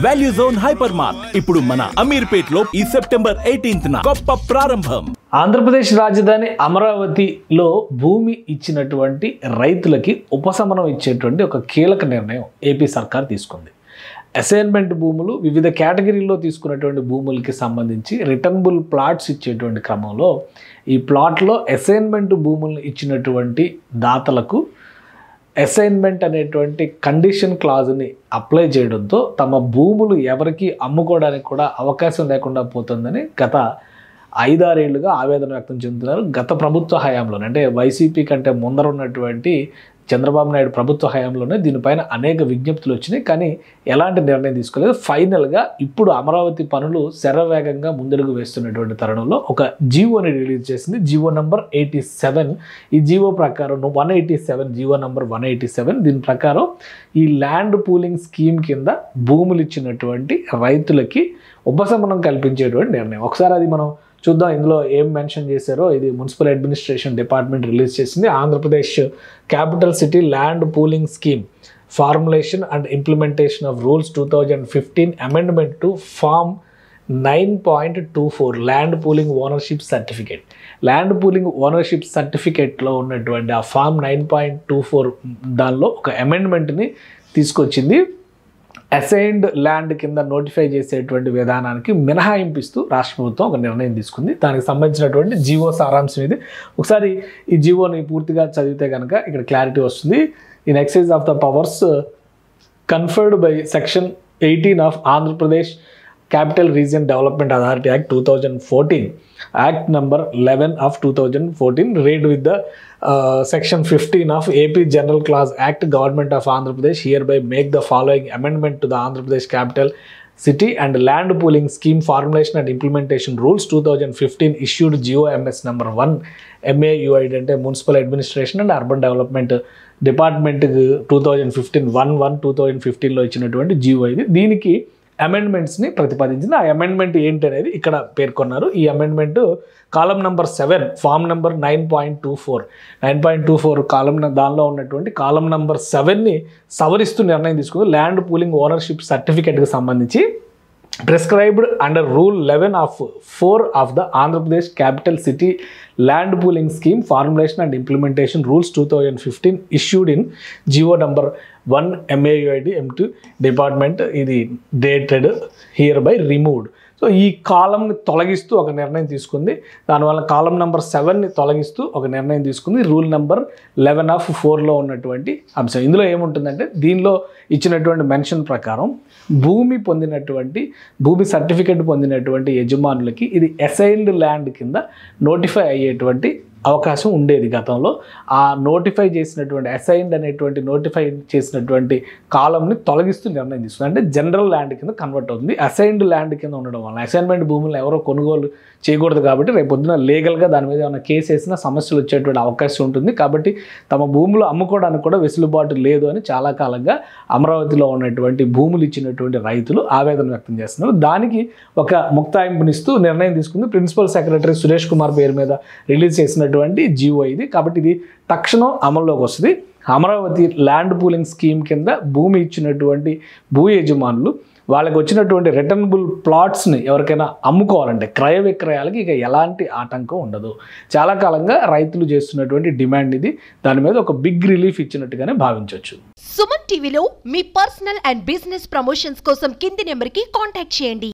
Value zone hyper mart ఇప్పుడు మన అమీర్పేట్ లో ఈ సెప్టెంబర్ 18న గొప్ప ప్రారంభం. ఆంధ్రప్రదేశ్ రాజధాని అమరావతిలో భూమి ఇచ్చినటువంటి రైతులకి ఉపశమనం ఇచ్చేటువంటి ఒక కీలక నిర్ణయం ఏపీ సర్కార్ తీసుకుంది. అసైన్మెంట్ భూములు వివిధ కేటగిరీల్లో తీసుకున్నటువంటి భూములకి సంబంధించి రిటర్నబుల్ ప్లాట్స్ ఇచ్చేటువంటి క్రమంలో ఈ ప్లాట్లో అసైన్మెంట్ భూములను ఇచ్చినటువంటి దాతలకు అసైన్మెంట్ అనేటువంటి కండిషన్ క్లాజ్ని అప్లై చేయడంతో తమ భూములు ఎవరికి అమ్ముకోవడానికి కూడా అవకాశం లేకుండా పోతుందని గత 5-6 ఏళ్లుగా ఆవేదన వ్యక్తం చెందుతున్నారు. గత ప్రభుత్వ హయాంలోనే, అంటే వైసీపీ కంటే ముందర ఉన్నటువంటి చంద్రబాబు నాయుడు ప్రభుత్వ హయాంలోనే దీనిపైన అనేక విజ్ఞప్తులు వచ్చినాయి, కానీ ఎలాంటి నిర్ణయం తీసుకోలేదు. ఫైనల్గా ఇప్పుడు అమరావతి పనులు శరవేగంగా ముందడుగు వేస్తున్నటువంటి తరుణంలో ఒక జీవోని రిలీజ్ చేసింది. GO number 87. ఈ జీవో ప్రకారం 187, జీవో నంబర్ 187. దీని ప్రకారం ఈ ల్యాండ్ పూలింగ్ స్కీమ్ కింద భూములు ఇచ్చినటువంటి రైతులకి ఉపశమనం కల్పించేటువంటి నిర్ణయం. ఒకసారి అది మనం చూద్దాం ఇందులో ఏం మెన్షన్ చేశారో. ఇది మున్సిపల్ అడ్మినిస్ట్రేషన్ డిపార్ట్మెంట్ రిలీజ్ చేసింది. Andhra Pradesh capital city land pooling scheme formulation and implementation of rules 2015 amendment to form 9.24 land pooling ownership certificate. Land pooling ownership సర్టిఫికేట్లో ఉన్నటువంటి ఆ ఫార్మ్ 9.24 దానిలో ఒక అమెండ్మెంట్ని తీసుకొచ్చింది. అసైన్డ్ ల్యాండ్ కింద నోటిఫై చేసేటువంటి విధానానికి మినహాయింపిస్తూ రాష్ట్ర ప్రభుత్వం ఒక నిర్ణయం తీసుకుంది. దానికి సంబంధించినటువంటి జీవో సారాంశం ఇది. ఒకసారి ఈ జీవోని పూర్తిగా చదివితే కనుక ఇక్కడ క్లారిటీ వస్తుంది. In excise of the powers conferred by section 18 of Andhra Pradesh Capital Region Development Authority Act 2014, Act number 11 of 2014, read with the section 15 of AP General Clause Act, Government of Andhra Pradesh hereby make the following amendment to the Andhra Pradesh Capital City and Land Pooling Scheme Formulation and Implementation Rules 2015 issued GOMS number 1 MAUID అంటే Municipal Administration and Urban Development Department 2015 లో ఇచ్చినటువంటి GO ఇది. దీనికి అమెండ్మెంట్స్ని ప్రతిపాదించింది. ఆ amendment ఏంటి అనేది ఇక్కడ పేర్కొన్నారు. ఈ అమెండ్మెంట్ కాలం నెంబర్ 7 ఫామ్ నెంబర్ 9.24 కాలం దానిలో ఉన్నటువంటి కాలం నెంబర్ 7ని సవరిస్తూ నిర్ణయం తీసుకుంది. ల్యాండ్ పూలింగ్ ఓనర్షిప్ సర్టిఫికేట్కి సంబంధించి prescribed under rule 11 of 4 of the Andhra Pradesh Capital City Land Pooling Scheme Formulation and Implementation Rules 2015 issued in GO number 1 MAUID M2 Department ఇది dated hereby removed. So ఈ కాలంని తొలగిస్తూ ఒక నిర్ణయం తీసుకుంది. దానివల్ల కాలం number 7ని తొలగిస్తూ ఒక నిర్ణయం తీసుకుంది. రూల్ నెంబర్ 11 of 4లో ఉన్నటువంటి అంశం. ఇందులో ఏముంటుందంటే దీనిలో ఇచ్చినటువంటి మెన్షన్ ప్రకారం భూమి సర్టిఫికెట్ పొందినటువంటి యజమానులకి ఇది అసైన్డ్ ల్యాండ్ కింద నోటిఫై అయ్యేటువంటి అవకాశం ఉండేది గతంలో. ఆ నోటిఫై చేసినటువంటి అసైన్డ్ అనేటువంటి నోటిఫై చేసినటువంటి కాలంని తొలగిస్తూ నిర్ణయం తీసుకుంది. అంటే జనరల్ ల్యాండ్ కింద కన్వర్ట్ అవుతుంది. అసైన్డ్ ల్యాండ్ కింద ఉండడం వల్ల అసైన్మెంట్ భూములను ఎవరో కొనుగోలు చేయకూడదు కాబట్టి రేపు పొద్దున లీగల్గా దాని మీద ఏమైనా కేసు వేసినా సమస్యలు వచ్చేటువంటి అవకాశం ఉంటుంది. కాబట్టి తమ భూములు అమ్ముకోవడానికి కూడా వెసులుబాటు లేదు అని చాలా కాలంగా అమరావతిలో ఉన్నటువంటి భూములు ఇచ్చినటువంటి రైతులు ఆవేదన వ్యక్తం చేస్తున్నారు. దానికి ఒక ముక్తాయింపునిస్తూ నిర్ణయం తీసుకుంది ప్రిన్సిపల్ సెక్రటరీ సురేష్ కుమార్ పేరు మీద రిలీజ్ చేసినటువంటి జీవో ఇది. కాబట్టి ఇది తక్షణం అమల్లోకి వస్తుంది. అమరావతి ల్యాండ్ పూలింగ్ స్కీమ్ కింద భూమి ఇచ్చినటువంటి భూ యజమానులు వాళ్ళకి వచ్చినటువంటి రిటర్నబుల్ ప్లాట్స్ని ఎవరికైనా అమ్ముకోవాలంటే క్రయ విక్రయాలకి ఇక ఎలాంటి ఆటంకం ఉండదు. చాలా కాలంగా రైతులు చేస్తున్నటువంటి డిమాండ్ ఇది. దాని మీద ఒక బిగ్ రిలీఫ్ ఇచ్చినట్టుగానే భావించవచ్చు. సుమన్ టీవీలో మీ పర్సనల్ అండ్ బిజినెస్ ప్రమోషన్స్ కోసం కింది నెంబర్కి కాంటాక్ట్ చేయండి.